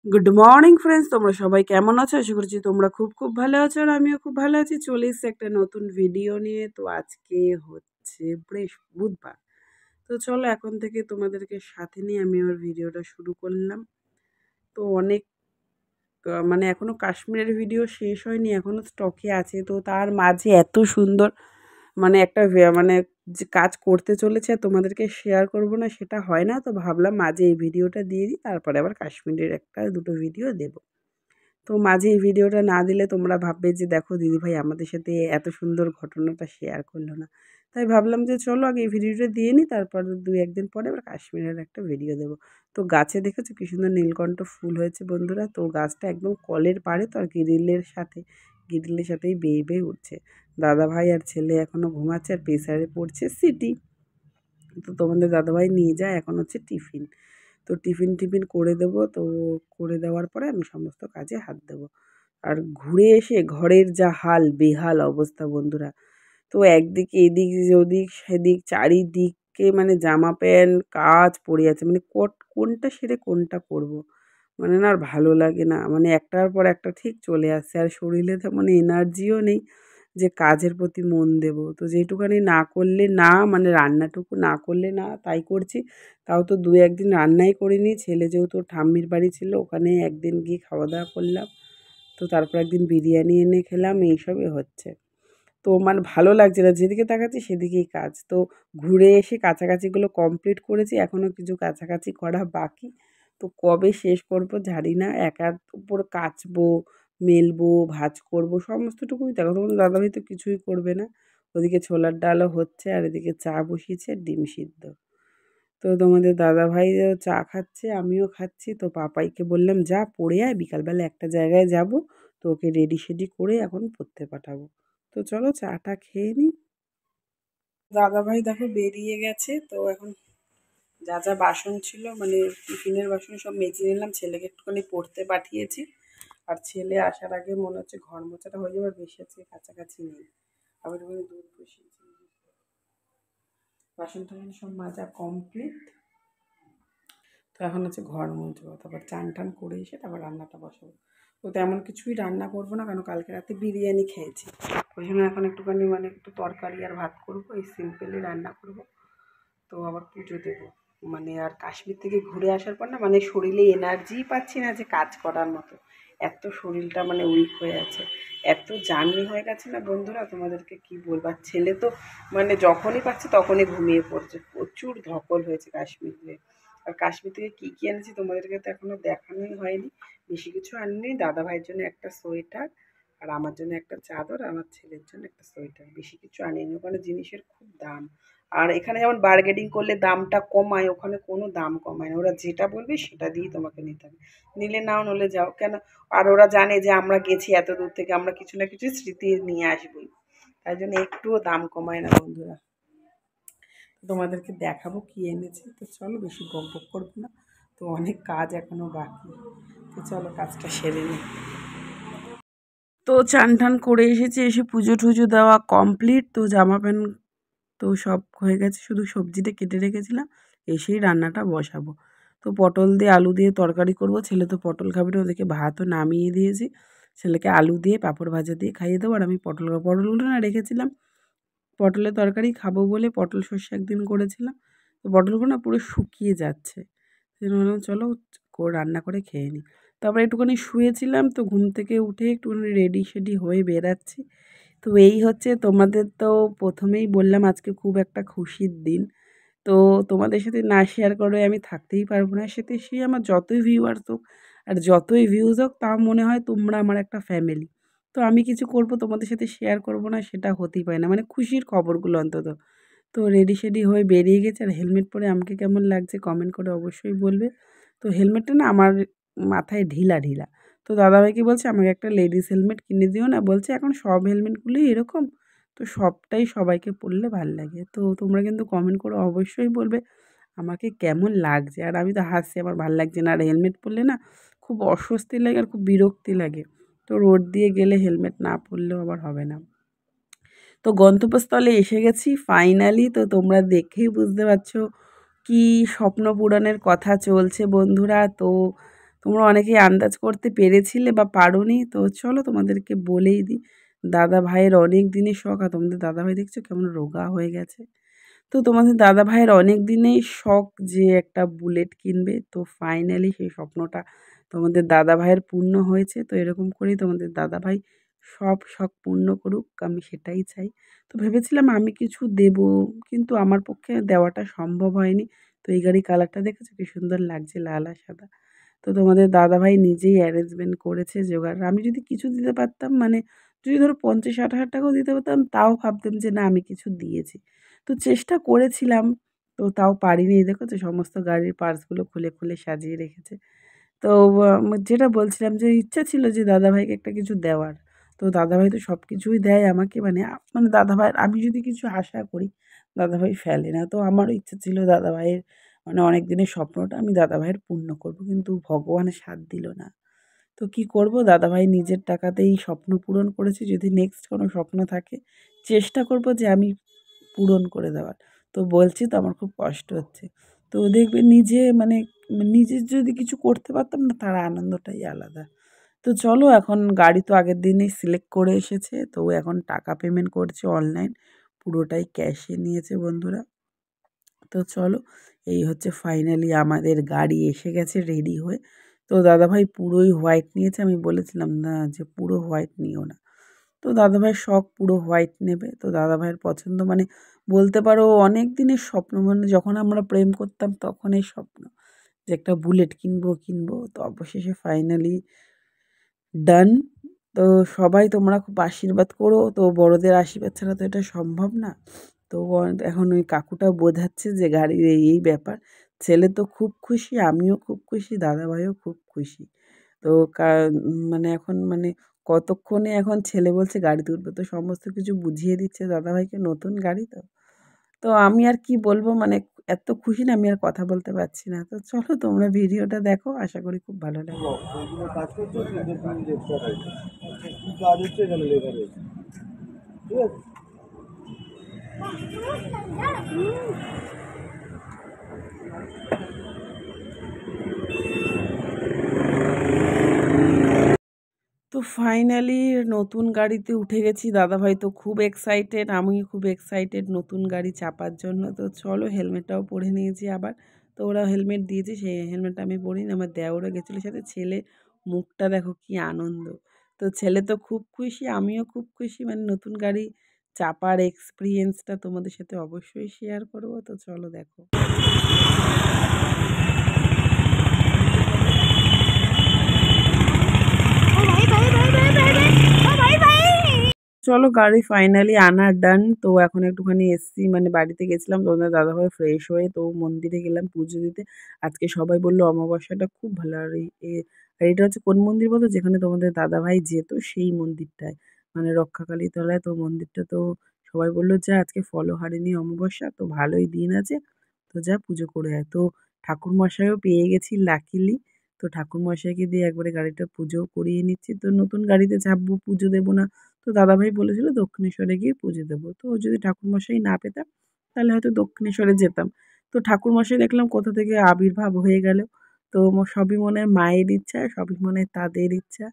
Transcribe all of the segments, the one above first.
Good morning friends, তোমরা সবাই কেমন আছো? আশা করছি তোমরা খুব খুব ভালো আছো আর আমিও খুব ভালো আছি। চলে এসেছি একটা নতুন ভিডিও নিয়ে। তো আজকে হচ্ছে বুধবার। তো চলো এখন থেকে তোমাদেরকে সাথে নিয়ে আমি আমার ভিডিওটা শুরু করলাম। তো অনেক মানে এখনও কাশ্মীরের ভিডিও শেষ হয়নি, এখনও স্টকে আছে। তো তার মাঝে এত সুন্দর মানে একটা মানে যে কাজ করতে চলেছে তোমাদেরকে শেয়ার করব না সেটা হয় না। তো ভাবলাম মাঝে এই ভিডিওটা দিয়ে দিই, তারপরে আবার কাশ্মীরের একটা দুটো ভিডিও দেবো। তো মাঝে এই ভিডিওটা না দিলে তোমরা ভাববে যে দেখো দিদিভাই আমাদের সাথে এত সুন্দর ঘটনাটা শেয়ার করলো না। তাই ভাবলাম যে চলো আগে এই ভিডিওটা দিয়ে নিই, তারপর ২-১ দিন পরে আবার কাশ্মীরের একটা ভিডিও দেবো। তো গাছে দেখেছো কি সুন্দর নীলকণ্ঠ ফুল হয়েছে বন্ধুরা। তো গাছটা একদম কলের পাড়ে, তো আর গ্রিলের সাথেই বেয়ে বেয়ে উঠছে। দাদাভাই আর ছেলে এখনও ঘুমাচ্ছে আর প্রেসারে পড়ছে সিটি। তো তোমাদের দাদাভাই নিয়ে যায় এখন হচ্ছে টিফিন। তো টিফিন করে দেবো। তো করে দেওয়ার পরে আমি সমস্ত কাজে হাত দেবো। আর ঘুরে এসে ঘরের যা হাল বেহাল অবস্থা বন্ধুরা। তো একদিকে এদিক ওদিক সেদিক চারিদিকে মানে জামা প্যান্ট কাজ পড়ে আছে, মানে কোনটা সেরে কোনটা করব। মানে না আর ভালো লাগে না, মানে একটার পর একটা ঠিক চলে আসছে আর শরীরে তেমন এনার্জিও নেই যে কাজের প্রতি মন দেব। তো যেটুকানি না করলে না, মানে রান্নাটুকু না করলে না তাই করছি। তাও তো ২-১ দিন রান্নাই করিনি। ছেলে যেহেতু ওর ঠাম্মির বাড়ি ছিল ওখানে একদিন গিয়ে খাওয়া দাওয়া করলাম। তো তারপর একদিন বিরিয়ানি এনে খেলাম, এইসবই হচ্ছে। তো মানে ভালো লাগছে না, যেদিকে তাকাচ্ছি সেদিকেই কাজ। তো ঘুরে এসে কাছাকাছিগুলো কমপ্লিট করেছি, এখনও কিছু কাছাকাছি করা বাকি। তো কবে শেষ করব জানি না। একার উপর কাচবো, মেলবো, ভাঁজ করব, সমস্তটুকুই দেখো। তোমাদের দাদাভাই তো কিছুই করবে না। ওদিকে ছোলার ডালও হচ্ছে আর এদিকে চা বসিয়েছে, ডিম সিদ্ধ। তো তোমাদের দাদাভাইও চা খাচ্ছে, আমিও খাচ্ছি। তো পাপাইকে বললাম যা পড়ে আয়, বিকালবেলা একটা জায়গায় যাব। তো ওকে রেডি সেডি করে এখন পড়তে পাঠাবো। তো চলো চাটা খেয়ে নিই। দাদাভাই দেখো বেরিয়ে গেছে। তো এখন যা যা বাসন ছিল মানে টিফিনের বাসন সব মেজে নিলাম, ছেলেকে একটুখানি পড়তে পাঠিয়েছি। আর ছেলে আসার আগে মনে হচ্ছে ঘর মোছাটা হয়ে যাবে, বেশি আজকে কাছাকাছি নেই। আবার একটুখানি দুধ বসিয়েছি, বাসন টাসন সব মাজা কমপ্লিট। তো এখন হচ্ছে ঘর মুছবো, তারপর চান টান করে এসে তারপর রান্নাটা বসাবো। তো তেমন কিছুই রান্না করবো না, কারণ কালকে রাতে বিরিয়ানি খেয়েছি। ওই জন্য এখন একটুখানি মানে একটু তরকারি আর ভাত করবো, এই সিম্পলি রান্না করবো। তো আবার পুজো দেবো। মানে আর কাশ্মীর থেকে ঘুরে আসার পর না মানে শরীরে এনার্জিই পাচ্ছি না যে কাজ করার মতো। এত শরীরটা মানে উইক হয়ে আছে, এত জার্নি হয়ে গেছে না বন্ধুরা, তোমাদেরকে কি বলবো। আর ছেলে তো মানে যখনই পাচ্ছে তখনই ঘুমিয়ে পড়ছে, প্রচুর ধকল হয়েছে কাশ্মীরে। আর কাশ্মীর থেকে কী কী এনেছি তোমাদেরকে তো এখনও দেখানোই হয়নি। বেশি কিছু আনিনি, দাদাভাইয়ের জন্য একটা সোয়েটার আর আমার জন্য একটা চাদর, আমার ছেলের জন্য একটা সোয়েটার। বেশি কিছু আনিনি, ওখানে জিনিসের খুব দাম। আর এখানে যেমন বার্গেনিং করলে দামটা কমায়, ওখানে কোনো দাম কমায় না। ওরা যেটা বলবে সেটা দিয়েই তোমাকে নিতে হবে। নিলে নাও, নলে যাও কেন। আর ওরা জানে যে আমরা গেছি এত দূর থেকে, আমরা কিছু না কিছু স্মৃতি নিয়ে আসবোই। তাই জন্য একটুও দাম কমায় না বন্ধুরা। তোমাদেরকে দেখাবো কি এনেছি। তো চলো বেশি বকবক করবো না, তো অনেক কাজ এখনও বাকি। তো চলো কাজটা সেরে নিই। তো চান টান করে এসেছি, এসে পুজো টুজো দেওয়া কমপ্লিট। তো জামা প্যান্ট তো সব হয়ে গেছে, শুধু সবজিটা কেটে রেখেছিলাম, এসেই রান্নাটা বসাবো। তো পটল দিয়ে আলু দিয়ে তরকারি করব। ছেলে তো পটল খাবে না, ওদেরকে ভাতও নামিয়ে দিয়েছি। ছেলেকে আলু দিয়ে পাঁপড় ভাজা দিয়ে খাইয়ে দেবো আর আমি পটলগুলো না রেখেছিলাম পটলের তরকারি খাবো বলে। পটল সর্ষে একদিন করেছিলাম, তো পটলগুলো না পুরো শুকিয়ে যাচ্ছে। সেই জন্য ভাবলাম চলো রান্না করে খেয়ে নিই। তারপরে একটুখানি শুয়েছিলাম, তো ঘুম থেকে উঠে একটুখানি রেডি সেডি হয়ে বেরাচ্ছি। তো এই হচ্ছে, তোমাদের তো প্রথমেই বললাম আজকে খুব একটা খুশির দিন। তো তোমাদের সাথে না শেয়ার করে আমি থাকতেই পারবো না। সাথে সে আমার যতই ভিউয়ার্স হোক আর যতই ভিউজ হোক, তা মনে হয় তোমরা আমার একটা ফ্যামিলি। তো আমি কিছু করব তোমাদের সাথে শেয়ার করব না, সেটা হতেই পারে না, মানে খুশির খবরগুলো অন্তত। তো রেডি সেডি হয়ে বেরিয়ে গেছে। আর হেলমেট পরে আমাকে কেমন লাগছে কমেন্ট করে অবশ্যই বলবে। তো হেলমেটটা না আমার মাথায় ঢিলা ঢিলা। তো দাদাভাইকে বলছে আমাকে একটা লেডিস হেলমেট কিনে দিও না, বলছে এখন সব হেলমেটগুলোই এরকম, তো সবটাই সবাইকে পরলে ভাল লাগে। তো তোমরা কিন্তু কমেন্ট করে অবশ্যই বলবে আমাকে কেমন লাগছে। আর আমি তো হাসছি, আমার ভাল লাগছে না। আর হেলমেট পরলে না খুব অস্বস্তি লাগে আর খুব বিরক্তি লাগে। তো রোড দিয়ে গেলে হেলমেট না পরলেও আবার হবে না। তো গন্তব্যস্থলে এসে গেছি ফাইনালি। তো তোমরা দেখেই বুঝতে পারছো কি স্বপ্ন পূরণের কথা চলছে বন্ধুরা। তো তোমরা অনেকেই আন্দাজ করতে পেরেছিলে বা পারোনি, তো চলো তোমাদেরকে বলেই দিই। দাদা ভাইয়ের অনেক দিনের শখ, আর তোমাদের দাদা ভাই দেখছো কেমন রোগা হয়ে গেছে। তো তোমাদের দাদা ভাইয়ের অনেক দিনেই শখ যে একটা বুলেট কিনবে, তো ফাইনালি সেই স্বপ্নটা তোমাদের দাদা ভাইয়ের পূর্ণ হয়েছে। তো এরকম করেই তোমাদের দাদা ভাই সব শখ পূর্ণ করুক, আমি সেটাই চাই। তো ভেবেছিলাম আমি কিছু দেবো, কিন্তু আমার পক্ষে দেওয়াটা সম্ভব হয়নি। তো এই গাড়ি কালারটা দেখেছো কি সুন্দর লাগছে, লাল আর সাদা। তো তোমাদের দাদাভাই নিজেই অ্যারেঞ্জমেন্ট করেছে জোগাড়। আমি যদি কিছু দিতে পারতাম, মানে যদি ধরো ৫০-৬০ হাজার টাকাও দিতে পারতাম, তাও ভাবতাম যে না আমি কিছু দিয়েছি। তো চেষ্টা করেছিলাম, তো তাও পারিনি। এই দেখো তো সমস্ত গাড়ির পার্টসগুলো খুলে, খুলে সাজিয়ে রেখেছে। তো যেটা বলছিলাম যে ইচ্ছা ছিল যে দাদাভাইকে একটা কিছু দেওয়ার। তো দাদাভাই তো সব কিছুই দেয় আমাকে, মানে মানে দাদাভাইয়ের আমি যদি কিছু আশা করি, দাদাভাই ফেলে না। তো আমারও ইচ্ছা ছিল দাদাভাইয়ের, মানে অনেক দিনের স্বপ্নটা আমি দাদাভাইয়ের পূর্ণ করব। কিন্তু ভগবানের সাথ দিল না। তো কি করব, দাদাভাই নিজের টাকাতেই স্বপ্ন পূরণ করেছে। যদি নেক্সট কোনো স্বপ্ন থাকে, চেষ্টা করব যে আমি পূরণ করে দেওয়ার। তো বলছি তো আমার খুব কষ্ট হচ্ছে। তো দেখবে নিজে মানে নিজে যদি কিছু করতে পারতাম না, তার আনন্দটাই আলাদা। তো চলো, এখন গাড়ি তো আগের দিনেই সিলেক্ট করে এসেছে। তো ও এখন টাকা পেমেন্ট করছে অনলাইন, পুরোটাই ক্যাশে নিয়েছে বন্ধুরা। তো চলো, এই হচ্ছে ফাইনালি আমাদের গাড়ি এসে গেছে রেডি হয়ে। তো দাদাভাই পুরোই হোয়াইট নিয়েছে। আমি বলেছিলাম না যে পুরো হোয়াইট নিও না। তো দাদাভাইয়ের শখ পুরো হোয়াইট নেবে। তো দাদাভাইয়ের পছন্দ, মানে বলতে পারো অনেক দিনের স্বপ্ন, মানে যখন আমরা প্রেম করতাম তখনই স্বপ্ন যে একটা বুলেট কিনবো কিনবো। তো অবশেষে ফাইনালি ডান। তো সবাই তোমরা খুব আশীর্বাদ করো। তো বড়দের আশীর্বাদ ছাড়া তো এটা সম্ভব না। তো এখন ওই কাকুটা বোঝাচ্ছে যে গাড়ির এই ব্যাপার। ছেলে তো খুব খুশি, আমিও খুব খুশি, দাদাভাইও খুব খুশি। তো মানে এখন মানে কতক্ষণে এখন ছেলে বলছে গাড়িতে উঠবে, তো সমস্ত কিছু বুঝিয়ে দিচ্ছে দাদাভাইকে, নতুন গাড়ি তো। তো আমি আর কি বলবো, মানে এত খুশি না আমি আর কথা বলতে পারছি না। তো চলো তোমরা ভিডিওটা দেখো, আশা করি খুব ভালো লাগবে। কাজ করছো তিনটে তিন এক্সট্রা রয়েছে কি কাজ হচ্ছে এখানে লেখা রয়েছে ঠিক আছে তো ফাইনালি নতুন গাড়িতে উঠে গেছি। দাদাভাই তো খুব এক্সাইটেড, আমি খুব এক্সাইটেড নতুন গাড়ি চাপার জন্য। তো চলো, হেলমেটটাও পরে নিয়েছি আবার। তো ওরা হেলমেট দিয়েছে, সেই হেলমেটটা আমি পরিনি। আমার দেওরও গেছিলো সাথে। ছেলে মুখটা দেখো কি আনন্দ। তো ছেলে তো খুব খুশি, আমিও খুব খুশি। মানে নতুন গাড়ি চাপার এক্সপিরিয়েন্সটা তোমাদের সাথে অবশ্যই শেয়ার করবো। তো চলো দেখো। চলো, গাড়ি ফাইনালি আনা ডান। তো এখন একটুখানি এসছি, মানে বাড়িতে গেছিলাম তোমাদের দাদাভাই ফ্রেশ হয়ে, তো মন্দিরে গেলাম পুজো দিতে। আজকে সবাই বললো অমাবস্যাটা খুব ভালো। আর আর এটা হচ্ছে কোন মন্দির বলতো, যেখানে তোমাদের দাদাভাই যেত সেই মন্দিরটায়, মানে রক্ষাকালী তলায়। তো মন্দিরটা তো সবাই বললো যে আজকে ফলহারিণী অমাবস্যা, তো ভালোই দিন আছে, তো যা পুজো করে আয়। তো ঠাকুরমশাইও পেয়ে গেছি লাকিলি। তো ঠাকুরমশাইকে দিয়ে একবারে গাড়িটা পুজোও করিয়ে নিচ্ছি। তো নতুন গাড়িতে চাপবো, পুজো দেবো না। তো দাদাভাই বলেছিল দক্ষিণেশ্বরে গিয়ে পুজো দেবো। তো যদি ঠাকুরমশাই না পেতাম, তাহলে হয়তো দক্ষিণেশ্বরে যেতাম। তো ঠাকুরমশাই দেখলাম কোথা থেকে আবির্ভাব হয়ে গেল। তো সবই মনে হয় মায়ের ইচ্ছা, সবই মনে হয় তাদের ইচ্ছা।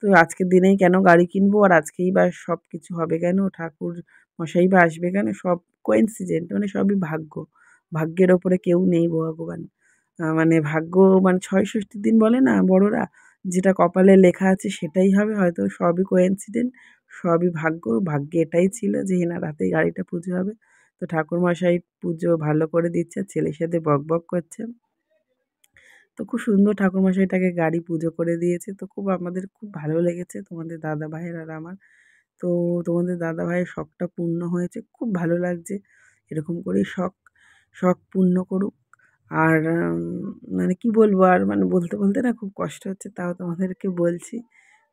তো আজকের দিনেই কেন গাড়ি কিনবো, আর আজকেই বা সব কিছু হবে কেন, ঠাকুর মশাই বা আসবে কেন, সব কোইন্সিডেন্ট, মানে সবই ভাগ্য। ভাগ্যের ওপরে কেউ নেই ভগবান। মানে ভাগ্য, মানে ৬৬ দিন বলে না বড়রা, যেটা কপালে লেখা আছে সেটাই হবে। হয়তো সবই কোইন্সিডেন্ট, সবই ভাগ্য। ভাগ্যে এটাই ছিল যে এনার হাতেই গাড়িটা পুজো হবে। তো ঠাকুরমশাই পুজো ভালো করে দিচ্ছে, ছেলের সাথে বকবক করছে। তো খুব সুন্দর ঠাকুরমশাইটাকে গাড়ি পুজো করে দিয়েছে। তো খুব আমাদের খুব ভালো লেগেছে তোমাদের দাদাভাইয়ের আর আমার। তো তোমাদের দাদাভাইয়ের শখটা পূর্ণ হয়েছে, খুব ভালো লাগছে। এরকম করেই শখ শখ পূর্ণ করুক। আর মানে কি বলবো, আর মানে বলতে বলতে না খুব কষ্ট হচ্ছে, তাও তোমাদেরকে বলছি।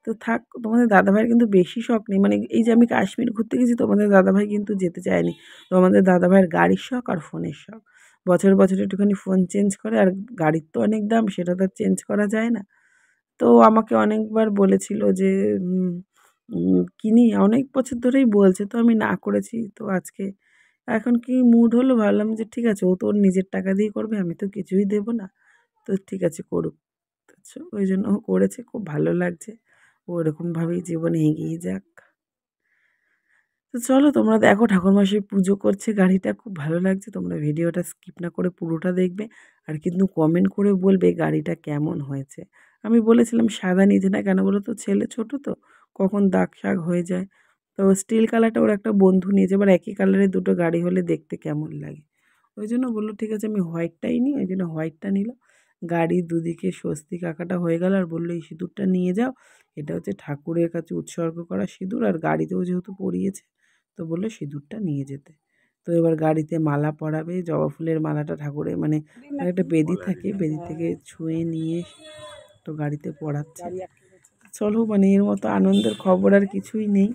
তো থাক, তোমাদের দাদাভাইয়ের কিন্তু বেশি শখ নেই। মানে এই যে আমি কাশ্মীর ঘুরতে গেছি, তোমাদের দাদাভাই কিন্তু যেতে চায়নি। তো আমাদের দাদাভাইয়ের গাড়ির শখ আর ফোনের শখ। বছর বছর একটুখানি ফোন চেঞ্জ করে, আর গাড়ির তো অনেক দাম, সেটা তো আর চেঞ্জ করা যায় না। তো আমাকে অনেকবার বলেছিল যে কিনি, অনেক বছর ধরেই বলছে, তো আমি না করেছি। তো আজকে এখন কি মুড হলো, ভাবলাম যে ঠিক আছে, ও তো ওর নিজের টাকা দিয়ে করবে, আমি তো কিছুই দেব না। তো ঠিক আছে, করুক। পারছো, ওই জন্য ও করেছে, খুব ভালো লাগছে। ও এরকমভাবেই জীবনে এগিয়ে যাক। তো চলো তোমরা দেখো ঠাকুরমশাই পুজো করছে, গাড়িটা খুব ভালো লাগছে। তোমরা ভিডিওটা স্কিপ না করে পুরোটা দেখবে, আর কিন্তু কমেন্ট করে বলবে গাড়িটা কেমন হয়েছে। আমি বলেছিলাম সাদা নিতে না, কেন বলো তো, ছেলে ছোট তো কখন দাগ শাগ হয়ে যায়। তো স্টিল কালারটা ওর একটা বন্ধু নিয়েছে, এবার একই কালারের দুটো গাড়ি হলে দেখতে কেমন লাগে, ওই জন্য বললো ঠিক আছে আমি হোয়াইটটাই নিই, ওই জন্য হোয়াইটটা নিল। গাড়ির দুদিকে স্বস্তিক আঁকাটা হয়ে গেল, আর বললো এই সিঁদুরটা নিয়ে যাও, এটা হচ্ছে ঠাকুরের কাছে উৎসর্গ করা সিঁদুর, আর গাড়িতেও যেহেতু পরিয়েছে তো বললো সিঁদুরটা নিয়ে যেতে। তো এবার গাড়িতে মালা পরাবে, জবা ফুলের মালাটা ঠাকুরের মানে একটা বেদি থাকে, বেদি থেকে ছুঁয়ে নিয়ে তো গাড়িতে পরাচ্ছে। চলো মানে এর মতো আনন্দের খবর আর কিছুই নেই,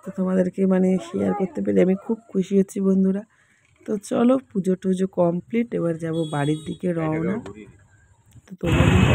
তো তোমাদেরকে মানে শেয়ার করতে পেরে আমি খুব খুশি হচ্ছি বন্ধুরা। তো চলো পুজো টুজো কমপ্লিট, এবার যাব বাড়ির দিকে রওনা। তো তোমরা কিন্তু